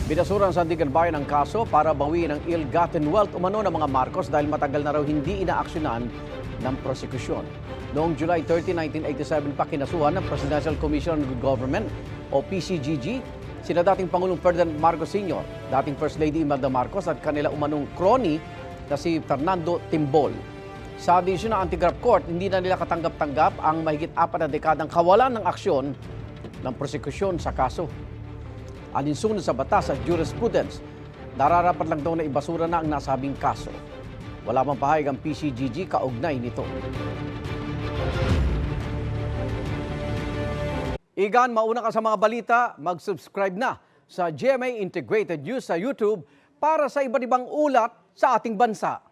Binasura ng Sandigan Bayan ang kaso para bawiin ang ill-gotten wealth umano ng mga Marcos dahil matagal na raw hindi inaaksyonan ng prosekusyon. Noong July 30, 1987 pa kinasuhan ng Presidential Commission on Good Government o PCGG sina dating Pangulong Ferdinand Marcos Sr., dating First Lady Imelda Marcos at kanila umanong crony na si Fernando Timbol. Sa desisyon ng Anti-Graft Court, hindi na nila katanggap-tanggap ang mahigit 4 na dekadang kawalan ng aksyon ng prosekusyon sa kaso. Alinsunod sa batas at jurisprudence, nararapat lang daw na ibasura na ang nasabing kaso. Wala mang pahayag ang PCGG kaugnay nito. Igan, mauna ka sa mga balita, mag-subscribe na sa GMA Integrated News sa YouTube para sa iba't ibang ulat sa ating bansa.